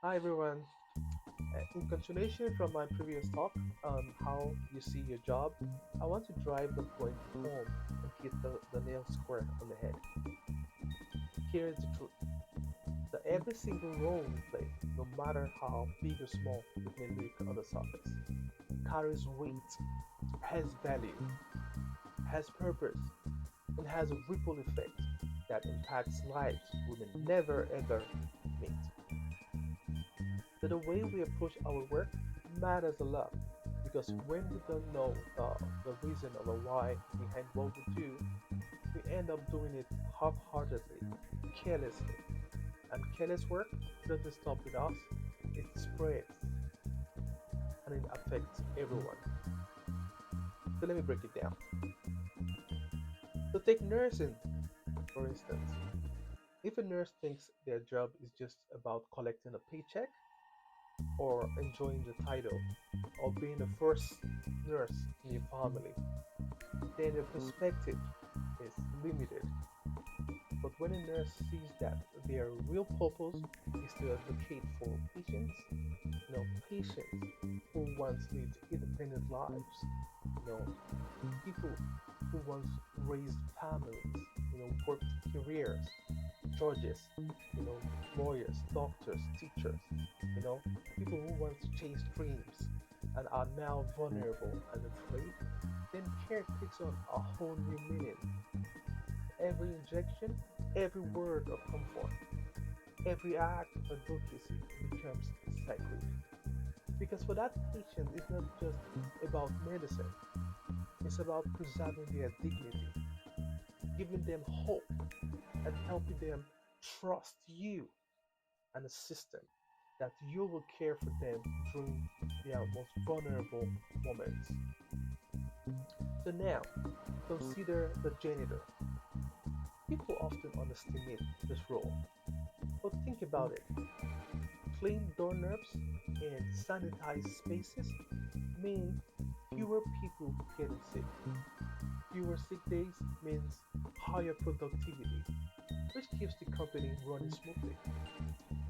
Hi everyone. In continuation from my previous talk on how you see your job, I want to drive the point home and hit the nail square on the head. Here's the truth that every single role we play, no matter how big or small it may look on the surface, carries weight, has value, has purpose, and has a ripple effect that impacts lives we may never ever meet. So the way we approach our work matters a lot because when we don't know the reason or the why behind what we do, we end up doing it half-heartedly, carelessly. And careless work doesn't stop with us, it spreads and it affects everyone. So let me break it down. So take nursing, for instance. If a nurse thinks their job is just about collecting a paycheck or enjoying the title or being the first nurse in your family, then the perspective is limited. But when a nurse sees that their real purpose is to advocate for patients who once lived independent lives, you know, people who once raised families, worked careers, judges, lawyers, doctors, teachers, people who once chased dreams and are now vulnerable and afraid, then care takes on a whole new meaning. Every injection, every word of comfort, every act of advocacy becomes sacred. Because for that patient, it's not just about medicine, it's about preserving their dignity, giving them hope, and helping them trust you and a system that you will care for them during their most vulnerable moments. So now, consider the janitor. People often underestimate this role, but think about it. Clean doorknobs and sanitized spaces mean fewer people getting sick. Fewer sick days means higher productivity, which keeps the company running smoothly.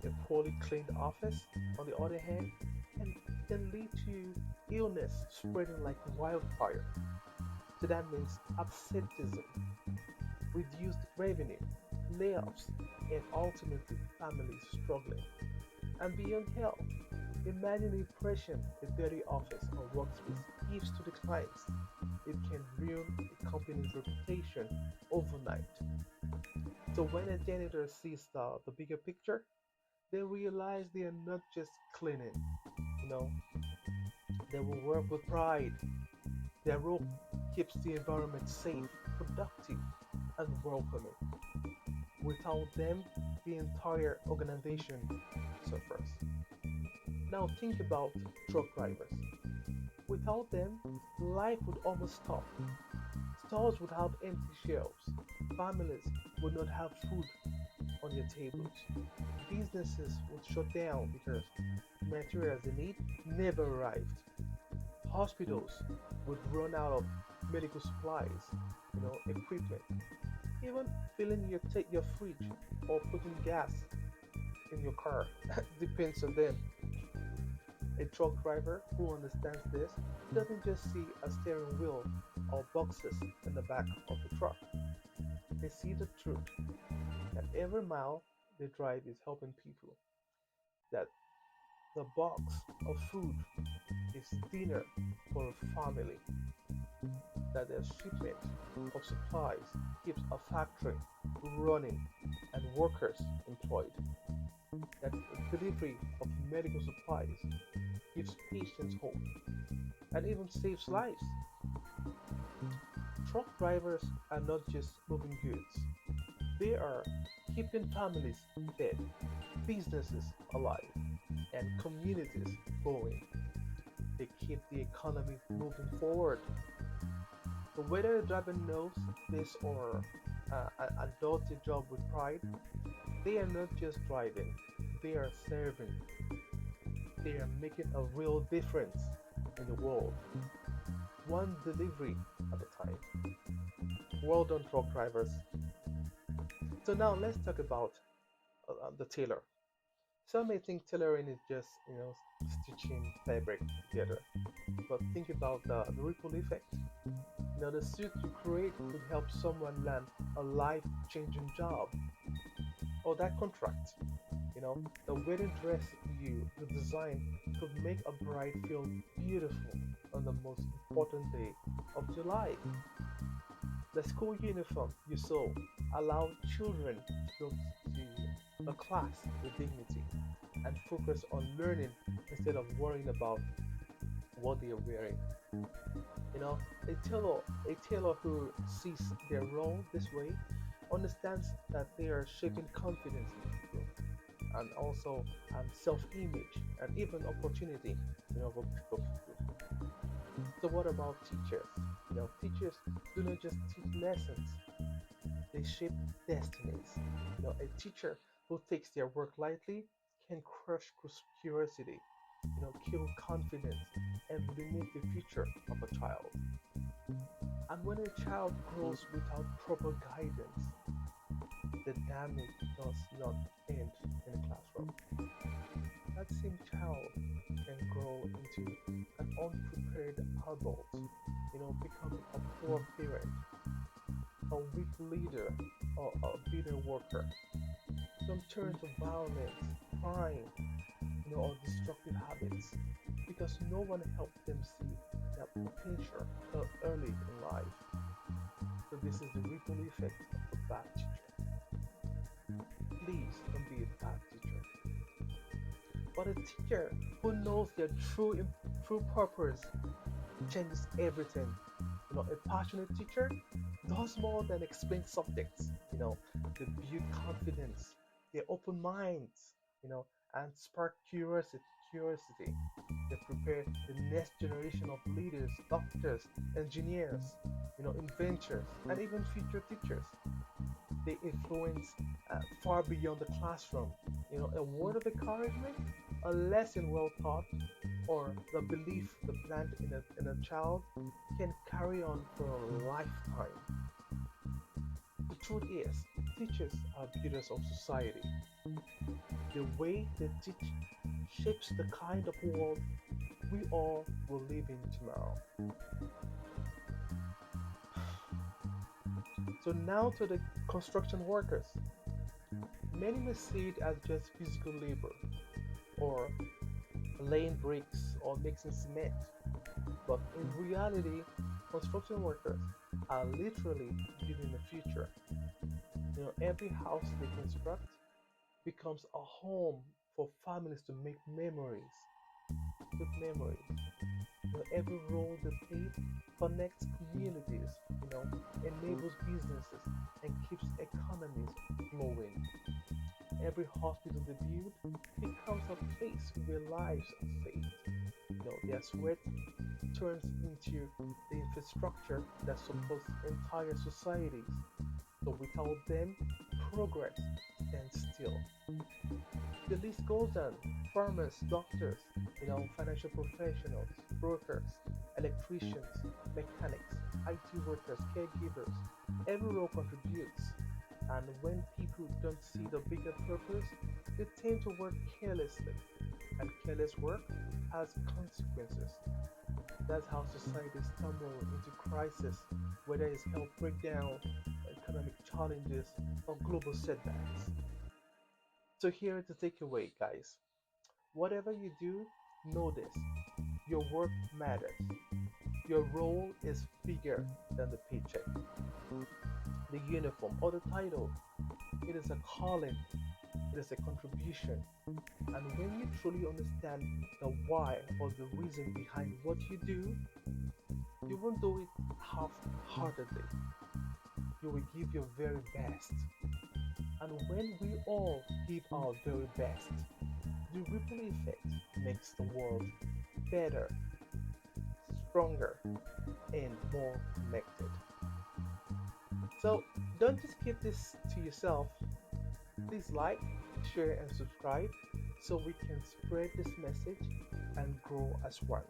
A poorly cleaned office, on the other hand, can lead to illness spreading like wildfire. So that means absenteeism, reduced revenue, layoffs, and ultimately families struggling. And beyond health, imagine the impression a dirty office or workspace gives to the clients. It can ruin a company's reputation overnight. So when a janitor sees the bigger picture, they realize they are not just cleaning, you know, they will work with pride. Their role keeps the environment safe, productive, and welcoming. Without them, the entire organization suffers. Now think about truck drivers. Without them, life would almost stop. Stores would have empty shelves. Families would not have food on their tables. Businesses would shut down because materials they need never arrived. Hospitals would run out of medical supplies, equipment. Even filling your fridge or putting gas in your car depends on them. A truck driver who understands this doesn't just see a steering wheel or boxes in the back of the truck. They see the truth that every mile they drive is helping people, that the box of food is dinner for a family, that the shipment of supplies keeps a factory running and workers employed, that the delivery of medical supplies gives patients hope and even saves lives. Truck drivers are not just moving goods, they are keeping families fed, businesses alive, and communities going. They keep the economy moving forward. So whether the driver knows this or does the job with pride, they are not just driving, they are serving. They are making a real difference in the world, one delivery at a time. Well done, truck drivers. So now let's talk about the tailor. Some may think tailoring is just, stitching fabric together, but think about the ripple effect. The suit you create could help someone land a life-changing job, or that contract. The wedding dress you design could make a bride feel beautiful on the most important day of your life. The school uniform you sew allow children to go to a class with dignity and focus on learning instead of worrying about what they are wearing. You know, a tailor who sees their role this way understands that they are shaping confidence in people and also self-image and even opportunity. For people. So what about teachers? Teachers do not just teach lessons; they shape destinies. A teacher who takes their work lightly can crush curiosity, kill confidence, and limit the future of a child. And when a child grows without proper guidance, the damage does not end in a classroom. That same child can grow into an unprepared adult, becoming a poor parent, a weak leader, or a bitter worker. Some turn to violence, crime, or destructive habits because no one helped them see their potential early in life. So this is the ripple effect of a bad teacher. Please don't be a bad teacher, but a teacher who knows their true purpose changes everything. A passionate teacher does more than explain subjects. They build confidence, they open minds, and spark curiosity. They prepare the next generation of leaders, doctors, engineers, inventors, and even future teachers. They influence far beyond the classroom. A word of encouragement, a lesson well taught, or the belief the plant in a child can carry on for a lifetime. The truth is, teachers are builders of society. The way they teach shapes the kind of world we all will live in tomorrow. So now to the construction workers. Many may see it as just physical labor, or laying bricks or mixing cement. But in reality, construction workers are literally building the future. Every house they construct becomes a home for families to make memories, good memories. Every role they play connects communities, enables businesses, and keeps economies flowing. Every hospital they build becomes a place where lives are saved. Their sweat turns into the infrastructure that supports entire societies. So without them, progress stands still. The list goes on. Farmers, doctors, financial professionals, brokers, electricians, mechanics, IT workers, caregivers. Every role contributes. And when people don't see the bigger purpose, they tend to work carelessly. And careless work has consequences. That's how societies stumble into crisis, whether it's health breakdown, economic challenges, or global setbacks. So here is the takeaway, guys. Whatever you do, know this. Your work matters. Your role is bigger than the paycheck, the uniform, or the title. It is a calling, it is a contribution. And when you truly understand the why or the reason behind what you do, you won't do it half heartedly. You will give your very best. And when we all give our very best, the ripple effect makes the world better, stronger, and more connected. So don't just keep this to yourself. Please like, share, and subscribe so we can spread this message and grow as one.